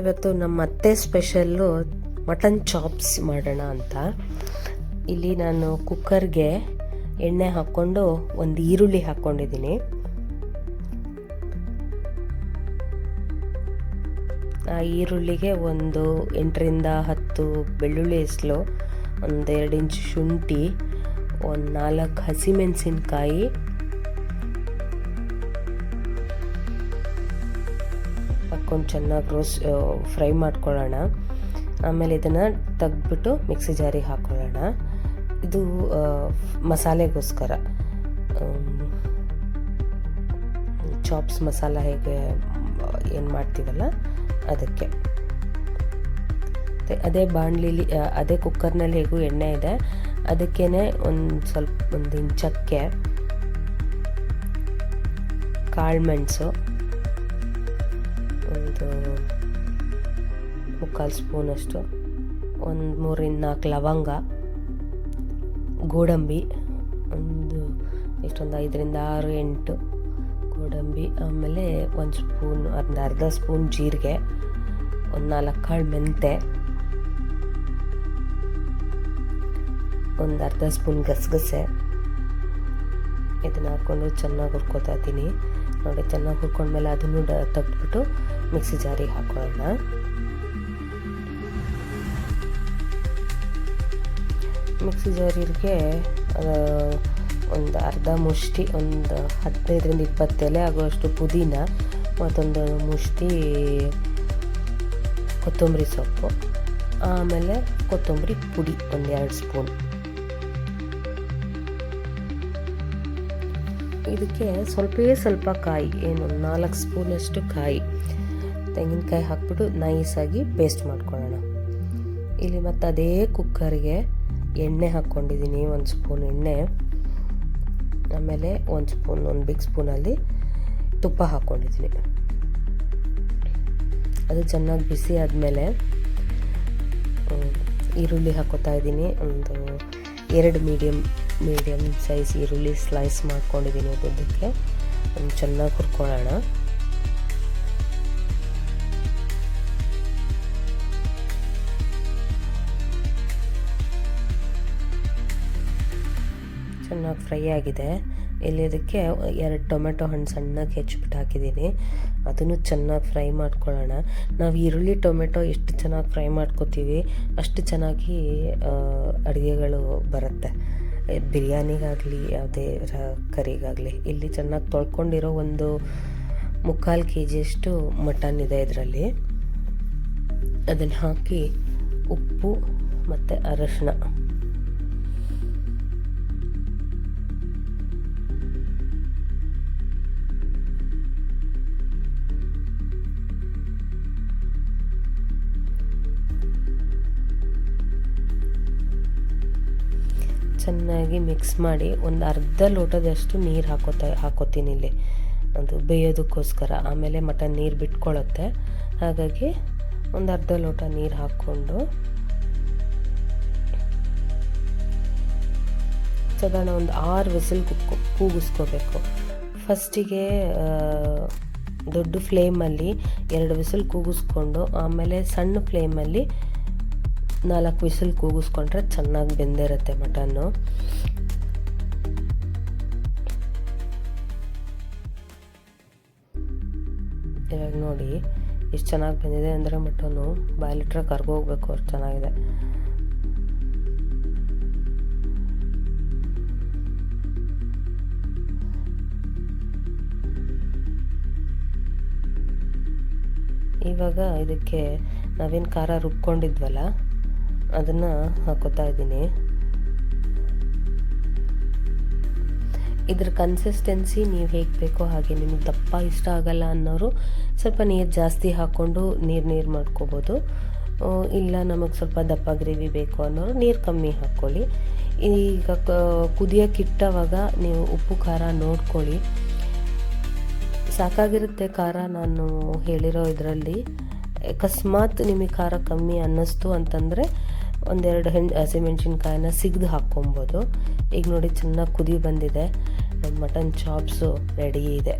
ಇವತ್ತು ನಮ್ಮ ಅತ್ತೆ ಸ್ಪೆಷಲ್ಲು ಮಟನ್ ಚಾಪ್ಸ್ ಮಾಡೋಣ ಅಂತ. ಇಲ್ಲಿ ನಾನು ಕುಕ್ಕರ್ಗೆ ಎಣ್ಣೆ ಹಾಕ್ಕೊಂಡು ಒಂದು ಈರುಳ್ಳಿ ಹಾಕ್ಕೊಂಡಿದ್ದೀನಿ. ಆ ಈರುಳ್ಳಿಗೆ ಒಂದು 8ರಿಂದ 10 ಬೆಳ್ಳುಳ್ಳಿ ಹೆಸಲು, ಒಂದು 2 ಇಂಚು ಶುಂಠಿ, ಒಂದು 4 ಹಸಿಮೆಣಸಿನ್ಕಾಯಿ, ಹಾಕ್ಕೊಂಡು ಚೆನ್ನಾಗಿ ಫ್ರೈ ಮಾಡ್ಕೊಳ್ಳೋಣ. ಆಮೇಲೆ ಇದನ್ನು ತೆಗೆದ್ಬಿಟ್ಟು ಮಿಕ್ಸಿ ಜಾರಿಗೆ ಹಾಕ್ಕೊಳ್ಳೋಣ. ಇದು ಮಸಾಲೆಗೋಸ್ಕರ, ಚಾಪ್ಸ್ ಮಸಾಲ ಹೇಗೆ ಏನು ಮಾಡ್ತೀವಲ್ಲ ಅದಕ್ಕೆ. ಅದೇ ಬಾಣಲಿಲಿ, ಅದೇ ಕುಕ್ಕರ್ನಲ್ಲಿ ಹೇಗೂ ಎಣ್ಣೆ ಇದೆ, ಅದಕ್ಕೇ ಒಂದು ಇಂಚಕ್ಕೆ ಕಾಳುಮೆಣಸು, ಒಂದು 3/4 ಸ್ಪೂನಷ್ಟು, ಒಂದು 3ರಿಂದ 4 ಲವಂಗ, ಗೋಡಂಬಿ ಒಂದು 5ರಿಂದ 6, 8 ಗೋಡಂಬಿ, ಆಮೇಲೆ ಒಂದು ಸ್ಪೂನ್, ಅರ್ಧ ಸ್ಪೂನ್ ಜೀರಿಗೆ, ಒಂದು 4 ಕಾಳು ಮೆಂತೆ, ಒಂದು ಅರ್ಧ ಸ್ಪೂನ್ ಗಸಗಸೆ. ಇದನ್ನು ಹಾಕ್ಕೊಂಡು ಚೆನ್ನಾಗಿ ಹುರ್ಕೋತಾ ಇದ್ದೀನಿ. ನೋಡಿ, ಚೆನ್ನಾಗಿ ಹುರ್ಕೊಂಡ್ಮೇಲೆ ಅದನ್ನು ತೆಗೆದ್ಬಿಟ್ಟು ಮಿಕ್ಸಿ ಜಾರಿಗೆ ಹಾಕೊಳ್ಳೋಣ. ಮಿಕ್ಸಿ ಜಾರಿಗೆ ಒಂದು ಅರ್ಧ ಮುಷ್ಟಿ, ಒಂದು 15ರಿಂದ 20 ಎಲೆ ಆಗುವಷ್ಟು ಪುದೀನ, ಮತ್ತೊಂದು ಮುಷ್ಟಿ ಕೊತ್ತಂಬರಿ ಸೊಪ್ಪು, ಆಮೇಲೆ ಕೊತ್ತಂಬರಿ ಪುಡಿ ಒಂದು 2 ಸ್ಪೂನ್. ಇದಕ್ಕೆ ಸ್ವಲ್ಪ ಕಾಯಿ, ಏನು 4 ಸ್ಪೂನಷ್ಟು ಕಾಯಿ, ತೆಂಗಿನಕಾಯಿ ಹಾಕ್ಬಿಟ್ಟು ನೈಸಾಗಿ ಪೇಸ್ಟ್ ಮಾಡ್ಕೊಳ್ಳೋಣ. ಇಲ್ಲಿ ಮತ್ತು ಅದೇ ಕುಕ್ಕರ್ಗೆ ಎಣ್ಣೆ ಹಾಕ್ಕೊಂಡಿದ್ದೀನಿ, 1 ಸ್ಪೂನ್ ಎಣ್ಣೆ, ಆಮೇಲೆ ಒಂದು ಬಿಗ್ ಸ್ಪೂನಲ್ಲಿ ತುಪ್ಪ ಹಾಕ್ಕೊಂಡಿದ್ದೀನಿ. ಅದು ಚೆನ್ನಾಗಿ ಬಿಸಿ ಆದಮೇಲೆ ಈರುಳ್ಳಿ ಹಾಕೋತಾ ಇದ್ದೀನಿ. ಒಂದು 2 ಮೀಡಿಯಮ್ ಸೈಜ್ ಈರುಳ್ಳಿ ಸ್ಲೈಸ್ ಮಾಡ್ಕೊಂಡಿದ್ದೀನಿ ಉದ್ದಕ್ಕೆ. ಚೆನ್ನಾಗಿ ಹುರ್ಕೊಳ್ಳೋಣ. ಚೆನ್ನಾಗಿ ಫ್ರೈ ಆಗಿದೆ. ಇಲ್ಲಿ ಇದಕ್ಕೆ 2 ಟೊಮೆಟೊ ಹಣ್ಣು ಸಣ್ಣಗೆ ಹೆಚ್ಚಿಬಿಟ್ಟು ಹಾಕಿದ್ದೀನಿ. ಅದನ್ನು ಚೆನ್ನಾಗಿ ಫ್ರೈ ಮಾಡ್ಕೊಳ್ಳೋಣ. ನಾವು ಈರುಳ್ಳಿ ಟೊಮೆಟೊ ಎಷ್ಟು ಚೆನ್ನಾಗಿ ಫ್ರೈ ಮಾಡ್ಕೋತೀವಿ ಅಷ್ಟು ಚೆನ್ನಾಗಿ ಅಡುಗೆಗಳು ಬರುತ್ತೆ, ಬಿರಿಯಾನಿಗಾಗಲಿ ಯಾವುದೇ ಕರಿಗಾಗಲಿ. ಇಲ್ಲಿ ಚೆನ್ನಾಗಿ ತೊಳ್ಕೊಂಡಿರೋ ಒಂದು 3/4 kg ಮಟನ್ ಇದೆ ಇದರಲ್ಲಿ. ಅದನ್ನು ಹಾಕಿ ಉಪ್ಪು ಮತ್ತು ಅರಶಿನ, ಚೆನ್ನಾಗಿ ಮಿಕ್ಸ್ ಮಾಡಿ ಒಂದು ಅರ್ಧ ಲೋಟದಷ್ಟು ನೀರು ಹಾಕೋತೀನಿ ಇಲ್ಲಿ, ಅದು ಬೇಯೋದಕ್ಕೋಸ್ಕರ. ಆಮೇಲೆ ಮಟನ್ ನೀರು ಬಿಟ್ಕೊಳ್ಳುತ್ತೆ, ಹಾಗಾಗಿ ಒಂದು ಅರ್ಧ ಲೋಟ ನೀರು ಹಾಕ್ಕೊಂಡು ಸಾಧಾರಣ ಒಂದು 6 ವಿಸಿಲ್ ಕೂಗಿಸ್ಕೋಬೇಕು. ಫಸ್ಟಿಗೆ ದೊಡ್ಡ ಫ್ಲೇಮಲ್ಲಿ 2 ವಿಸಿಲ್ ಕೂಗಿಸ್ಕೊಂಡು, ಆಮೇಲೆ ಸಣ್ಣ ಫ್ಲೇಮಲ್ಲಿ 4 ವಿಸಿಲ್ ಕೂಗಿಸ್ಕೊಂಡ್ರೆ ಚೆನ್ನಾಗಿ ಬೆಂದಿರುತ್ತೆ ಮಟನ್ನು. ಇವಾಗ ನೋಡಿ ಎಷ್ಟು ಚೆನ್ನಾಗಿ ಬೆಂದಿದೆ ಅಂದರೆ ಮಟನ್ನು ಬಾಯ್ಲಿಟ್ರೆ ಕರ್ಗೋಗ್ಬೇಕು, ಅಷ್ಟು ಚೆನ್ನಾಗಿದೆ. ಇವಾಗ ಇದಕ್ಕೆ ನಾವೇನು ಖಾರ ರುಬ್ಕೊಂಡಿದ್ವಲ್ಲ ಅದನ್ನು ಹಾಕೋತಾ ಇದ್ದೀನಿ. ಇದ್ರ ಕನ್ಸಿಸ್ಟೆನ್ಸಿ ನೀವು ಹೇಗೆ ಬೇಕೋ ಹಾಗೆ, ನಿಮಗೆ ದಪ್ಪ ಇಷ್ಟ ಆಗಲ್ಲ ಅನ್ನೋರು ಸ್ವಲ್ಪ ನೀರು ಜಾಸ್ತಿ ಹಾಕ್ಕೊಂಡು ನೀರು ಮಾಡ್ಕೋಬೋದು. ಇಲ್ಲ ನಮಗೆ ಸ್ವಲ್ಪ ದಪ್ಪ ಗ್ರೇವಿ ಬೇಕು ಅನ್ನೋರು ನೀರು ಕಮ್ಮಿ ಹಾಕ್ಕೊಳ್ಳಿ. ಈಗ ಕುದಿಯೋಕ್ಕಿಟ್ಟವಾಗ ನೀವು ಉಪ್ಪು ಖಾರ ನೋಡ್ಕೊಳ್ಳಿ, ಸಾಕಾಗಿರುತ್ತೆ ಖಾರ. ನಾನು ಹೇಳಿರೋ ಇದರಲ್ಲಿ ಅಕಸ್ಮಾತ್ ನಿಮಗೆ ಖಾರ ಕಮ್ಮಿ ಅನ್ನಿಸ್ತು ಅಂತಂದರೆ 1-2 ಹಸಿಮೆಣ್ಸಿನ್ಕಾಯಿನ ಸಿಗ್ದು ಹಾಕ್ಕೊಬೋದು. ಈಗ ನೋಡಿ ಚೆನ್ನಾಗಿ ಕುದಿ ಬಂದಿದೆ, ನಮ್ಮ ಮಟನ್ ಚಾಪ್ಸು ರೆಡಿ ಇದೆ.